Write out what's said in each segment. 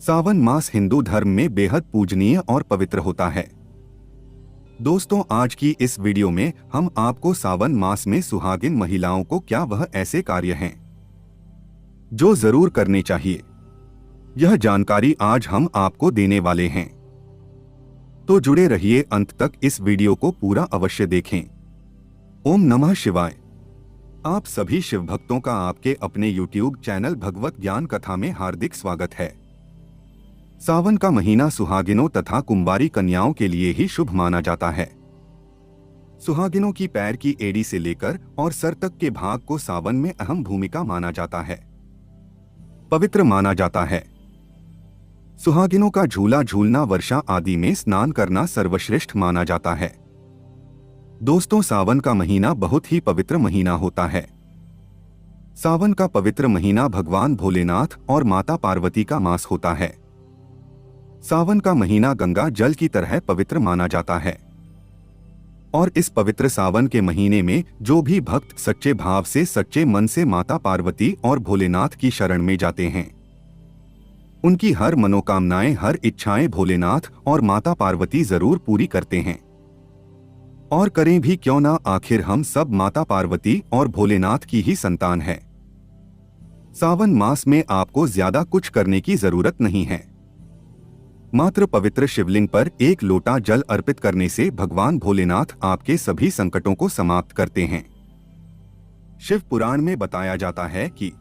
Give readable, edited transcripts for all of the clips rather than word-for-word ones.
सावन मास हिंदू धर्म में बेहद पूजनीय और पवित्र होता है। दोस्तों, आज की इस वीडियो में हम आपको सावन मास में सुहागिन महिलाओं को क्या वह ऐसे कार्य हैं जो जरूर करने चाहिए, यह जानकारी आज हम आपको देने वाले हैं। तो जुड़े रहिए अंत तक, इस वीडियो को पूरा अवश्य देखें। ओम नमः शिवाय। आप सभी शिव भक्तों का आपके अपने YouTube चैनल भगवत ज्ञान कथा में हार्दिक स्वागत है। सावन का महीना सुहागिनों तथा कुंवारी कन्याओं के लिए ही शुभ माना जाता है। सुहागिनों की पैर की एड़ी से लेकर और सर तक के भाग को सावन में अहम भूमिका माना जाता है, पवित्र माना जाता है। सुहागिनों का झूला झूलना, वर्षा आदि में स्नान करना सर्वश्रेष्ठ माना जाता है। दोस्तों, सावन का महीना बहुत ही पवित्र महीना होता है। सावन का पवित्र महीना भगवान भोलेनाथ और माता पार्वती का मास होता है। सावन का महीना गंगा जल की तरह पवित्र माना जाता है और इस पवित्र सावन के महीने में जो भी भक्त सच्चे भाव से, सच्चे मन से माता पार्वती और भोलेनाथ की शरण में जाते हैं, उनकी हर मनोकामनाएं, हर इच्छाएं भोलेनाथ और माता पार्वती जरूर पूरी करते हैं। और करें भी क्यों ना, आखिर हम सब माता पार्वती और भोलेनाथ की ही संतान है। सावन मास में आपको ज्यादा कुछ करने की जरूरत नहीं है। मात्र पवित्र शिवलिंग पर एक लोटा जल अर्पित करने से भगवान भोलेनाथ आपके सभी संकटों को समाप्त करते हैं। शिव पुराण में बताया जाता है कि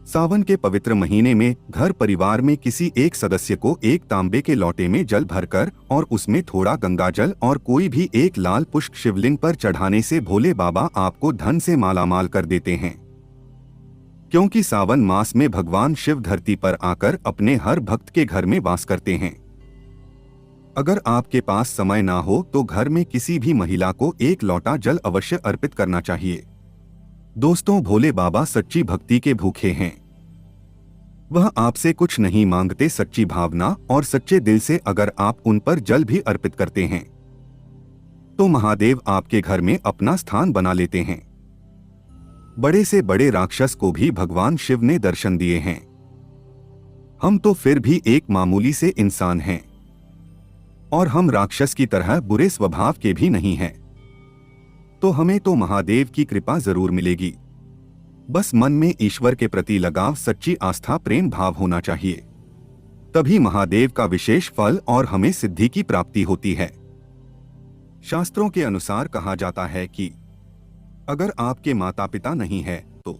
सावन के पवित्र महीने में घर परिवार में किसी एक सदस्य को एक तांबे के लोटे में जल भरकर और उसमें थोड़ा गंगा जल और कोई भी एक लाल पुष्प शिवलिंग पर चढ़ाने से भोले बाबा आपको धन से मालामाल कर देते हैं। क्योंकि सावन मास में भगवान शिव धरती पर आकर अपने हर भक्त के घर में वास करते हैं। अगर आपके पास समय ना हो तो घर में किसी भी महिला को एक लोटा जल अवश्य अर्पित करना चाहिए। दोस्तों, भोले बाबा सच्ची भक्ति के भूखे हैं। वह आपसे कुछ नहीं मांगते। सच्ची भावना और सच्चे दिल से अगर आप उन पर जल भी अर्पित करते हैं तो महादेव आपके घर में अपना स्थान बना लेते हैं। बड़े से बड़े राक्षस को भी भगवान शिव ने दर्शन दिए हैं। हम तो फिर भी एक मामूली से इंसान हैं और हम राक्षस की तरह बुरे स्वभाव के भी नहीं हैं। तो हमें तो महादेव की कृपा जरूर मिलेगी। बस मन में ईश्वर के प्रति लगाव, सच्ची आस्था, प्रेम भाव होना चाहिए। तभी महादेव का विशेष फल और हमें सिद्धि की प्राप्ति होती है। शास्त्रों के अनुसार कहा जाता है कि अगर आपके माता पिता नहीं है तो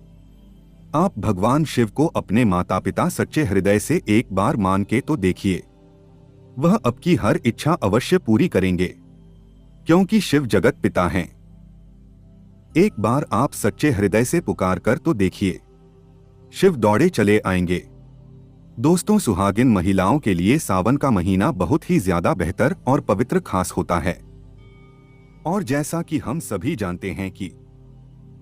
आप भगवान शिव को अपने माता पिता सच्चे हृदय से एक बार मान के तो देखिए, वह आपकी हर इच्छा अवश्य पूरी करेंगे, क्योंकि शिव जगत पिता हैं। एक बार आप सच्चे हृदय से पुकार कर तो देखिए, शिव दौड़े चले आएंगे। दोस्तों, सुहागिन महिलाओं के लिए सावन का महीना बहुत ही ज्यादा बेहतर और पवित्र खास होता है। और जैसा कि हम सभी जानते हैं कि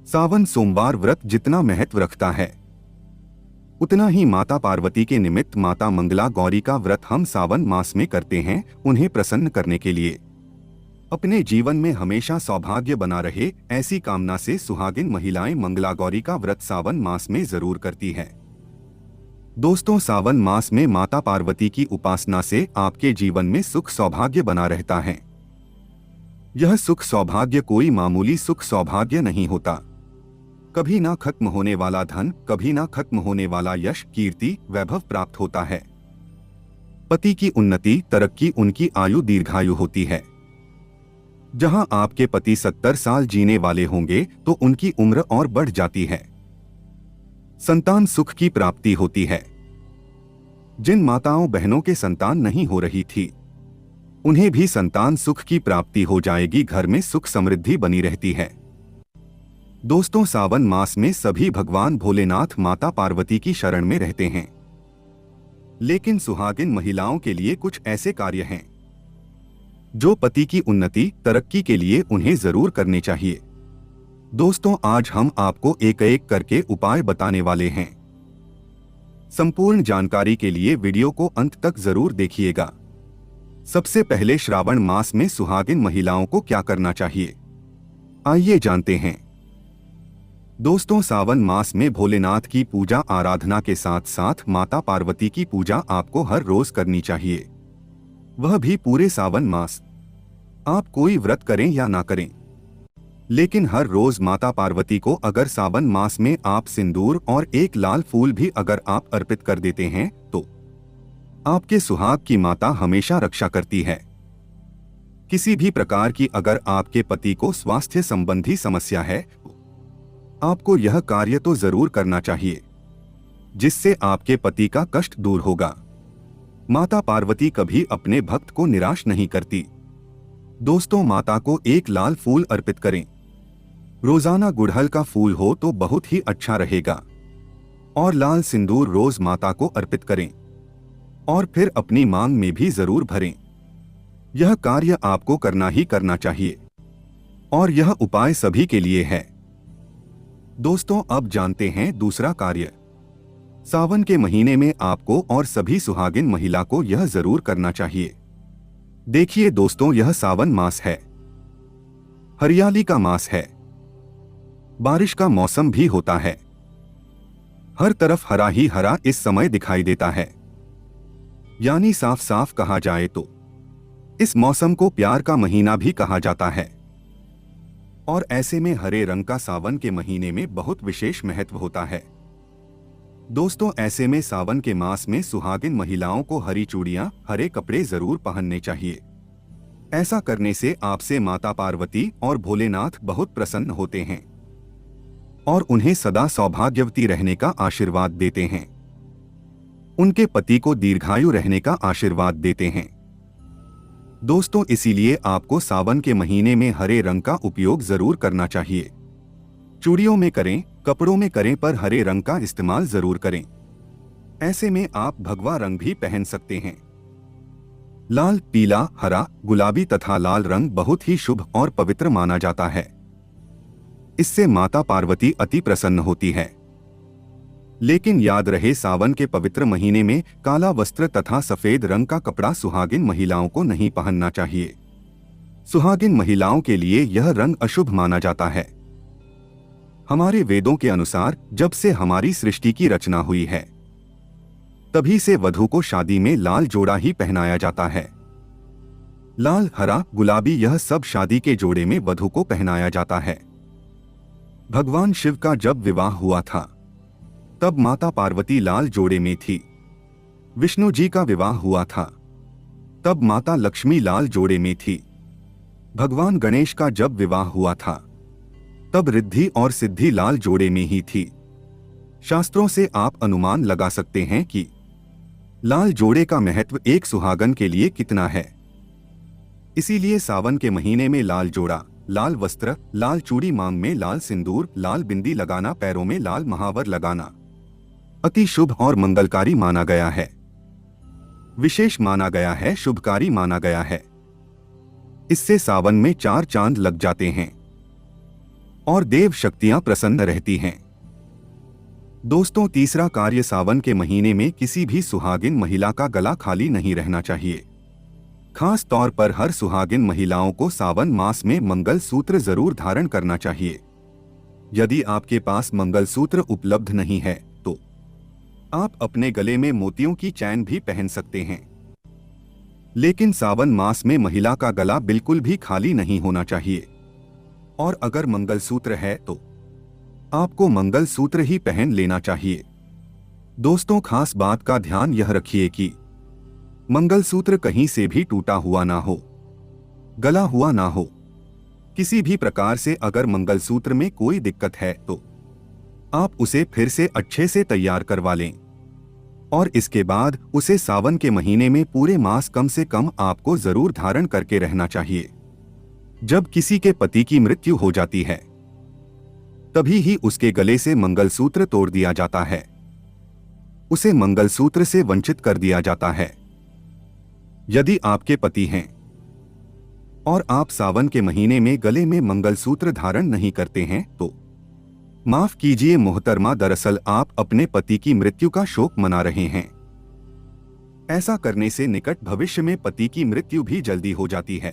सावन सोमवार व्रत जितना महत्व रखता है, उतना ही माता पार्वती के निमित्त माता मंगला गौरी का व्रत हम सावन मास में करते हैं, उन्हें प्रसन्न करने के लिए। अपने जीवन में हमेशा सौभाग्य बना रहे, ऐसी कामना से सुहागिन महिलाएं मंगला गौरी का व्रत सावन मास में जरूर करती है। दोस्तों, सावन मास में माता पार्वती की उपासना से आपके जीवन में सुख सौभाग्य बना रहता है। यह सुख सौभाग्य कोई मामूली सुख सौभाग्य नहीं होता। कभी ना खत्म होने वाला धन, कभी ना खत्म होने वाला यश, कीर्ति, वैभव प्राप्त होता है। पति की उन्नति, तरक्की, उनकी आयु दीर्घायु होती है। जहां आपके पति 70 साल जीने वाले होंगे तो उनकी उम्र और बढ़ जाती है। संतान सुख की प्राप्ति होती है। जिन माताओं बहनों के संतान नहीं हो रही थी, उन्हें भी संतान सुख की प्राप्ति हो जाएगी। घर में सुख समृद्धि बनी रहती है। दोस्तों, सावन मास में सभी भगवान भोलेनाथ माता पार्वती की शरण में रहते हैं, लेकिन सुहागिन महिलाओं के लिए कुछ ऐसे कार्य हैं जो पति की उन्नति, तरक्की के लिए उन्हें जरूर करने चाहिए। दोस्तों, आज हम आपको एक एक करके उपाय बताने वाले हैं। संपूर्ण जानकारी के लिए वीडियो को अंत तक जरूर देखिएगा। सबसे पहले, श्रावण मास में सुहागिन महिलाओं को क्या करना चाहिए, आइए जानते हैं। दोस्तों, सावन मास में भोलेनाथ की पूजा आराधना के साथ साथ माता पार्वती की पूजा आपको हर रोज करनी चाहिए, वह भी पूरे सावन मास। आप कोई व्रत करें या ना करें, लेकिन हर रोज माता पार्वती को अगर सावन मास में आप सिंदूर और एक लाल फूल भी अगर आप अर्पित कर देते हैं तो आपके सुहाग की माता हमेशा रक्षा करती है। किसी भी प्रकार की अगर आपके पति को स्वास्थ्य संबंधी समस्या है, आपको यह कार्य तो जरूर करना चाहिए, जिससे आपके पति का कष्ट दूर होगा। माता पार्वती कभी अपने भक्त को निराश नहीं करती। दोस्तों, माता को एक लाल फूल अर्पित करें। रोजाना गुड़हल का फूल हो तो बहुत ही अच्छा रहेगा, और लाल सिंदूर रोज माता को अर्पित करें और फिर अपनी मांग में भी जरूर भरें। यह कार्य आपको करना ही करना चाहिए और यह उपाय सभी के लिए है। दोस्तों, अब जानते हैं दूसरा कार्य। सावन के महीने में आपको और सभी सुहागिन महिला को यह जरूर करना चाहिए। देखिए दोस्तों, यह सावन मास है, हरियाली का मास है, बारिश का मौसम भी होता है। हर तरफ हरा ही हरा इस समय दिखाई देता है, यानी साफ साफ कहा जाए तो इस मौसम को प्यार का महीना भी कहा जाता है। और ऐसे में हरे रंग का सावन के महीने में बहुत विशेष महत्व होता है। दोस्तों, ऐसे में सावन के मास में सुहागिन महिलाओं को हरी चूड़ियां, हरे कपड़े जरूर पहनने चाहिए। ऐसा करने से आपसे माता पार्वती और भोलेनाथ बहुत प्रसन्न होते हैं और उन्हें सदा सौभाग्यवती रहने का आशीर्वाद देते हैं। उनके पति को दीर्घायु रहने का आशीर्वाद देते हैं। दोस्तों, इसीलिए आपको सावन के महीने में हरे रंग का उपयोग जरूर करना चाहिए। चूड़ियों में करें, कपड़ों में करें, पर हरे रंग का इस्तेमाल जरूर करें। ऐसे में आप भगवा रंग भी पहन सकते हैं। लाल, पीला, हरा, गुलाबी तथा लाल रंग बहुत ही शुभ और पवित्र माना जाता है। इससे माता पार्वती अति प्रसन्न होती है। लेकिन याद रहे, सावन के पवित्र महीने में काला वस्त्र तथा सफेद रंग का कपड़ा सुहागिन महिलाओं को नहीं पहनना चाहिए। सुहागिन महिलाओं के लिए यह रंग अशुभ माना जाता है। हमारे वेदों के अनुसार जब से हमारी सृष्टि की रचना हुई है, तभी से वधू को शादी में लाल जोड़ा ही पहनाया जाता है। लाल, हरा, गुलाबी यह सब शादी के जोड़े में वधू को पहनाया जाता है। भगवान शिव का जब विवाह हुआ था, तब माता पार्वती लाल जोड़े में थी। विष्णु जी का विवाह हुआ था, तब माता लक्ष्मी लाल जोड़े में थी। भगवान गणेश का जब विवाह हुआ था, तब रिद्धि और सिद्धि लाल जोड़े में ही थी। शास्त्रों से आप अनुमान लगा सकते हैं कि लाल जोड़े का महत्व एक सुहागन के लिए कितना है। इसीलिए सावन के महीने में लाल जोड़ा, लाल वस्त्र, लाल चूड़ी, मांग में लाल सिंदूर, लाल बिंदी लगाना, पैरों में लाल महावर लगाना अति शुभ और मंगलकारी माना गया है। विशेष माना गया है, शुभकारी माना गया है। इससे सावन में 4 चांद लग जाते हैं और देव शक्तियां प्रसन्न रहती हैं। दोस्तों, तीसरा कार्य, सावन के महीने में किसी भी सुहागिन महिला का गला खाली नहीं रहना चाहिए। खास तौर पर हर सुहागिन महिलाओं को सावन मास में मंगल सूत्र जरूर धारण करना चाहिए। यदि आपके पास मंगल सूत्र उपलब्ध नहीं है तो आप अपने गले में मोतियों की चैन भी पहन सकते हैं। लेकिन सावन मास में महिला का गला बिल्कुल भी खाली नहीं होना चाहिए, और अगर मंगल सूत्र है तो आपको मंगल सूत्र ही पहन लेना चाहिए। दोस्तों, खास बात का ध्यान यह रखिए कि मंगलसूत्र कहीं से भी टूटा हुआ ना हो, गला हुआ ना हो। किसी भी प्रकार से अगर मंगलसूत्र में कोई दिक्कत है तो आप उसे फिर से अच्छे से तैयार करवा लें, और इसके बाद उसे सावन के महीने में पूरे मास कम से कम आपको जरूर धारण करके रहना चाहिए। जब किसी के पति की मृत्यु हो जाती है, तभी ही उसके गले से मंगलसूत्र तोड़ दिया जाता है, उसे मंगलसूत्र से वंचित कर दिया जाता है। यदि आपके पति हैं और आप सावन के महीने में गले में मंगलसूत्र धारण नहीं करते हैं तो माफ कीजिए मोहतरमा, दरअसल आप अपने पति की मृत्यु का शोक मना रहे हैं। ऐसा करने से निकट भविष्य में पति की मृत्यु भी जल्दी हो जाती है।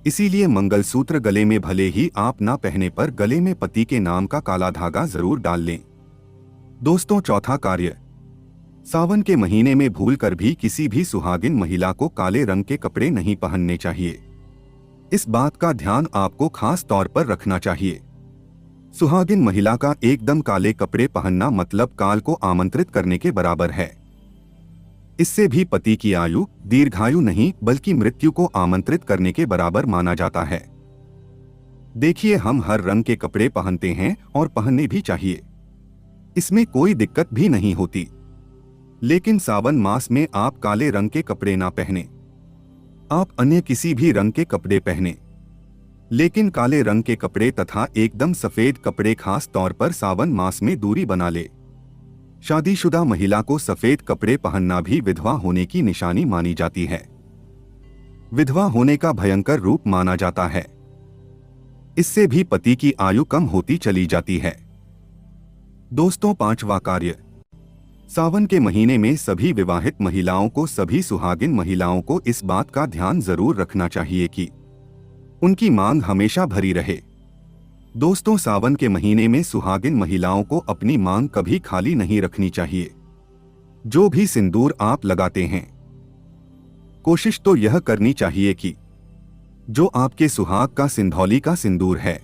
इसीलिए मंगलसूत्र गले में भले ही आप ना पहने पर गले में पति के नाम का काला धागा जरूर डाल लें। दोस्तों, चौथा कार्य, सावन के महीने में भूलकर भी किसी भी सुहागिन महिला को काले रंग के कपड़े नहीं पहनने चाहिए। इस बात का ध्यान आपको खास तौर पर रखना चाहिए। सुहागिन महिला का एकदम काले कपड़े पहनना मतलब काल को आमंत्रित करने के बराबर है। इससे भी पति की आयु, दीर्घायु नहीं बल्कि मृत्यु को आमंत्रित करने के बराबर माना जाता है। देखिए, हम हर रंग के कपड़े पहनते हैं और पहनने भी चाहिए, इसमें कोई दिक्कत भी नहीं होती। लेकिन सावन मास में आप काले रंग के कपड़े ना पहने। आप अन्य किसी भी रंग के कपड़े पहने, लेकिन काले रंग के कपड़े तथा एकदम सफेद कपड़े खास तौर पर सावन मास में दूरी बना ले। शादीशुदा महिला को सफेद कपड़े पहनना भी विधवा होने की निशानी मानी जाती है। विधवा होने का भयंकर रूप माना जाता है। इससे भी पति की आयु कम होती चली जाती है। दोस्तों, पांचवा कार्य, सावन के महीने में सभी विवाहित महिलाओं को, सभी सुहागिन महिलाओं को इस बात का ध्यान जरूर रखना चाहिए कि उनकी मांग हमेशा भरी रहे। दोस्तों, सावन के महीने में सुहागिन महिलाओं को अपनी मांग कभी खाली नहीं रखनी चाहिए। जो भी सिंदूर आप लगाते हैं, कोशिश तो यह करनी चाहिए कि जो आपके सुहाग का सिंधौली का सिंदूर है,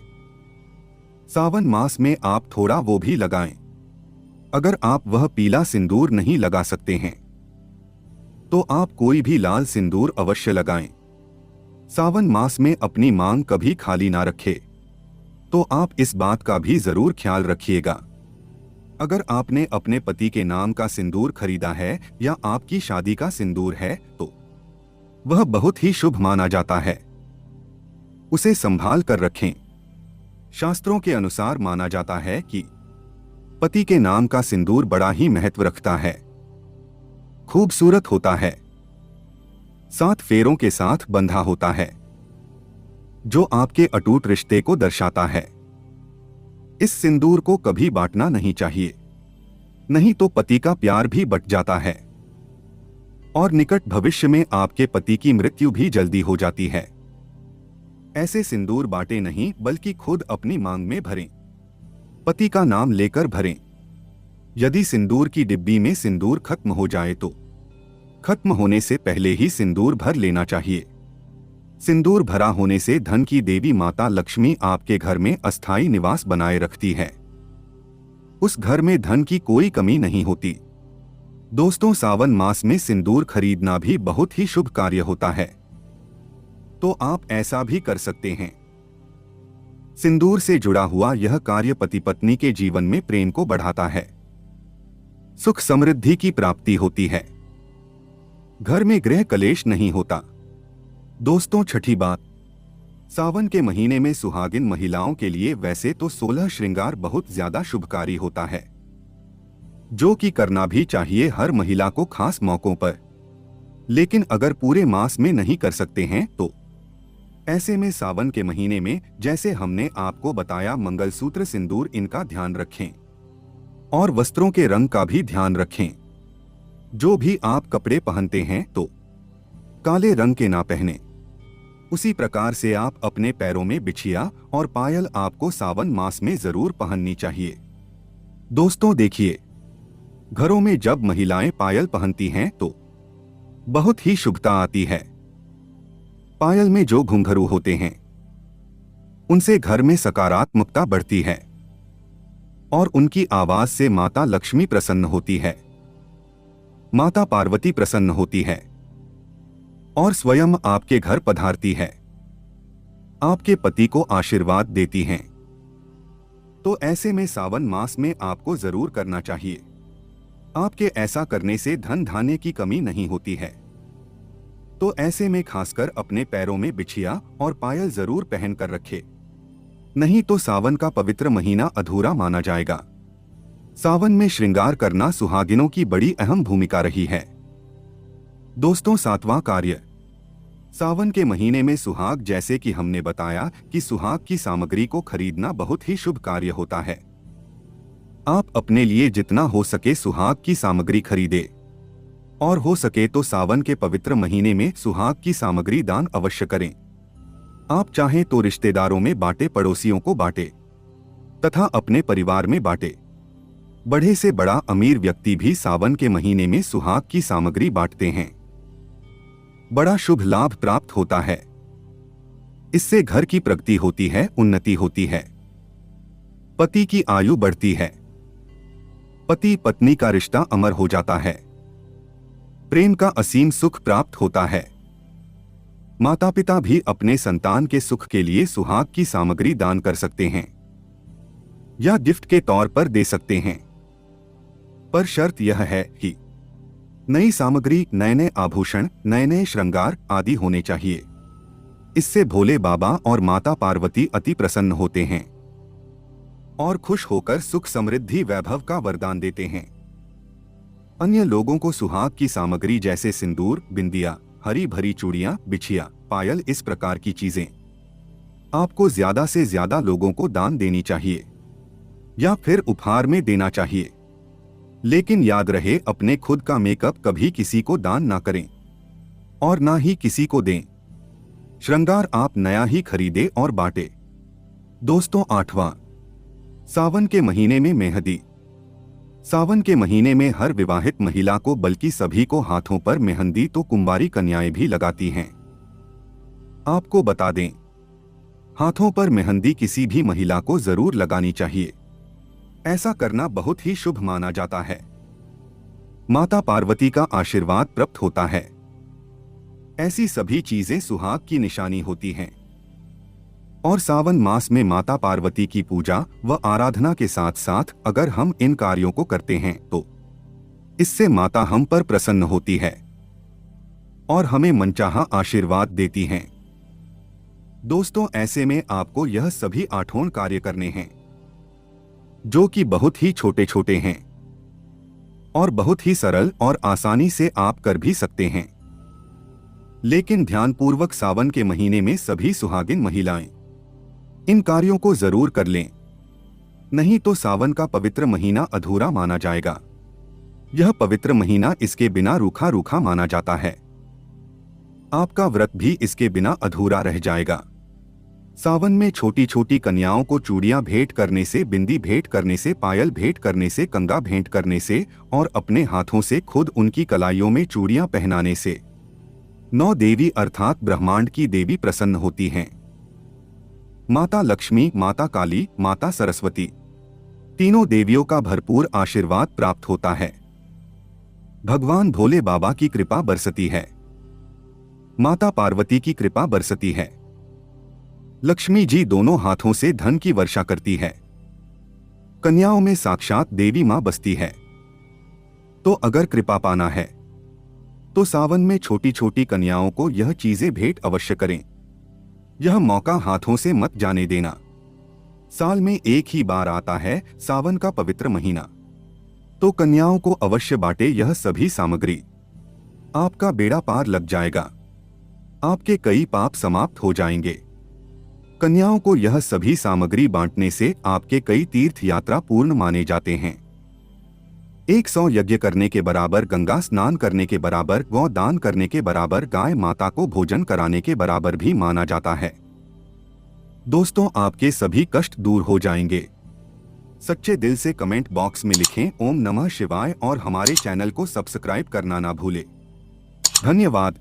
सावन मास में आप थोड़ा वो भी लगाएं। अगर आप वह पीला सिंदूर नहीं लगा सकते हैं तो आप कोई भी लाल सिंदूर अवश्य लगाएं। सावन मास में अपनी मांग कभी खाली ना रखें। तो आप इस बात का भी जरूर ख्याल रखिएगा। अगर आपने अपने पति के नाम का सिंदूर खरीदा है या आपकी शादी का सिंदूर है तो वह बहुत ही शुभ माना जाता है। उसे संभाल कर रखें। शास्त्रों के अनुसार माना जाता है कि पति के नाम का सिंदूर बड़ा ही महत्व रखता है, खूबसूरत होता है, 7 फेरों के साथ बंधा होता है, जो आपके अटूट रिश्ते को दर्शाता है। इस सिंदूर को कभी बांटना नहीं चाहिए, नहीं तो पति का प्यार भी बट जाता है और निकट भविष्य में आपके पति की मृत्यु भी जल्दी हो जाती है। ऐसे सिंदूर बांटे नहीं बल्कि खुद अपनी मांग में भरें। पति का नाम लेकर भरें। यदि सिंदूर की डिब्बी में सिंदूर खत्म हो जाए तो खत्म होने से पहले ही सिंदूर भर लेना चाहिए। सिंदूर भरा होने से धन की देवी माता लक्ष्मी आपके घर में अस्थायी निवास बनाए रखती है। उस घर में धन की कोई कमी नहीं होती। दोस्तों, सावन मास में सिंदूर खरीदना भी बहुत ही शुभ कार्य होता है, तो आप ऐसा भी कर सकते हैं। सिंदूर से जुड़ा हुआ यह कार्य पति पत्नी के जीवन में प्रेम को बढ़ाता है, सुख समृद्धि की प्राप्ति होती है, घर में गृह कलेश नहीं होता। दोस्तों, छठी बात, सावन के महीने में सुहागिन महिलाओं के लिए वैसे तो 16 श्रृंगार बहुत ज्यादा शुभकारी होता है, जो कि करना भी चाहिए हर महिला को खास मौकों पर। लेकिन अगर पूरे मास में नहीं कर सकते हैं तो ऐसे में सावन के महीने में, जैसे हमने आपको बताया, मंगलसूत्र, सिंदूर, इनका ध्यान रखें और वस्त्रों के रंग का भी ध्यान रखें। जो भी आप कपड़े पहनते हैं तो काले रंग के ना पहने। उसी प्रकार से आप अपने पैरों में बिछिया और पायल आपको सावन मास में जरूर पहननी चाहिए। दोस्तों, देखिए, घरों में जब महिलाएं पायल पहनती हैं तो बहुत ही शुभता आती है। पायल में जो घुंघरू होते हैं उनसे घर में सकारात्मकता बढ़ती है और उनकी आवाज से माता लक्ष्मी प्रसन्न होती है, माता पार्वती प्रसन्न होती है और स्वयं आपके घर पधारती है, आपके पति को आशीर्वाद देती हैं। तो ऐसे में सावन मास में आपको जरूर करना चाहिए। आपके ऐसा करने से धन धान्य की कमी नहीं होती है। तो ऐसे में खासकर अपने पैरों में बिछिया और पायल जरूर पहन कर रखे, नहीं तो सावन का पवित्र महीना अधूरा माना जाएगा। सावन में श्रृंगार करना सुहागिनों की बड़ी अहम भूमिका रही है। दोस्तों, 7वां कार्य, सावन के महीने में सुहाग, जैसे कि हमने बताया कि सुहाग की सामग्री को खरीदना बहुत ही शुभ कार्य होता है। आप अपने लिए जितना हो सके सुहाग की सामग्री खरीदे और हो सके तो सावन के पवित्र महीने में सुहाग की सामग्री दान अवश्य करें। आप चाहें तो रिश्तेदारों में बांटे, पड़ोसियों को बांटे तथा अपने परिवार में बांटे। बड़े से बड़ा अमीर व्यक्ति भी सावन के महीने में सुहाग की सामग्री बांटते हैं। बड़ा शुभ लाभ प्राप्त होता है। इससे घर की प्रगति होती है, उन्नति होती है, पति की आयु बढ़ती है, पति पत्नी का रिश्ता अमर हो जाता है, प्रेम का असीम सुख प्राप्त होता है। माता पिता भी अपने संतान के सुख के लिए सुहाग की सामग्री दान कर सकते हैं या गिफ्ट के तौर पर दे सकते हैं, पर शर्त यह है कि नई सामग्री, नए नए आभूषण, नए नए श्रृंगार आदि होने चाहिए। इससे भोले बाबा और माता पार्वती अति प्रसन्न होते हैं और खुश होकर सुख, समृद्धि, वैभव का वरदान देते हैं। अन्य लोगों को सुहाग की सामग्री जैसे सिंदूर, बिंदिया, हरी भरी चूड़ियां, बिछिया, पायल, इस प्रकार की चीजें आपको ज्यादा से ज्यादा लोगों को दान देनी चाहिए या फिर उपहार में देना चाहिए। लेकिन याद रहे, अपने खुद का मेकअप कभी किसी को दान ना करें और ना ही किसी को दें। श्रृंगार आप नया ही खरीदे और बांटे। दोस्तों, 8वां, सावन के महीने में मेहंदी। सावन के महीने में हर विवाहित महिला को, बल्कि सभी को हाथों पर मेहंदी तो कुंवारी कन्याएं भी लगाती हैं। आपको बता दें, हाथों पर मेहंदी किसी भी महिला को जरूर लगानी चाहिए। ऐसा करना बहुत ही शुभ माना जाता है। माता पार्वती का आशीर्वाद प्राप्त होता है। ऐसी सभी चीजें सुहाग की निशानी होती हैं और सावन मास में माता पार्वती की पूजा व आराधना के साथ साथ अगर हम इन कार्यों को करते हैं तो इससे माता हम पर प्रसन्न होती है और हमें मनचाहा आशीर्वाद देती हैं। दोस्तों, ऐसे में आपको यह सभी 8 कार्य करने हैं जो कि बहुत ही छोटे छोटे हैं और बहुत ही सरल और आसानी से आप कर भी सकते हैं। लेकिन ध्यानपूर्वक सावन के महीने में सभी सुहागिन महिलाएं इन कार्यों को जरूर कर लें, नहीं तो सावन का पवित्र महीना अधूरा माना जाएगा। यह पवित्र महीना इसके बिना रूखा रूखा माना जाता है। आपका व्रत भी इसके बिना अधूरा रह जाएगा। सावन में छोटी छोटी कन्याओं को चूड़ियां भेंट करने से, बिंदी भेंट करने से, पायल भेंट करने से, कंगा भेंट करने से और अपने हाथों से खुद उनकी कलाइयों में चूड़ियां पहनाने से 9 देवी अर्थात ब्रह्मांड की देवी प्रसन्न होती हैं। माता लक्ष्मी, माता काली, माता सरस्वती, तीनों देवियों का भरपूर आशीर्वाद प्राप्त होता है। भगवान भोले बाबा की कृपा बरसती है। माता पार्वती की कृपा बरसती है। लक्ष्मी जी दोनों हाथों से धन की वर्षा करती है। कन्याओं में साक्षात देवी मां बसती है। तो अगर कृपा पाना है तो सावन में छोटी छोटी कन्याओं को यह चीजें भेंट अवश्य करें। यह मौका हाथों से मत जाने देना। साल में एक ही बार आता है सावन का पवित्र महीना, तो कन्याओं को अवश्य बांटे यह सभी सामग्री। आपका बेड़ा पार लग जाएगा। आपके कई पाप समाप्त हो जाएंगे। कन्याओं को यह सभी सामग्री बांटने से आपके कई तीर्थ यात्रा पूर्ण माने जाते हैं। 100 यज्ञ करने के बराबर, गंगा स्नान करने के बराबर, गौ दान करने के बराबर, गाय माता को भोजन कराने के बराबर भी माना जाता है। दोस्तों, आपके सभी कष्ट दूर हो जाएंगे। सच्चे दिल से कमेंट बॉक्स में लिखें ओम नमः शिवाय और हमारे चैनल को सब्सक्राइब करना ना भूलें। धन्यवाद।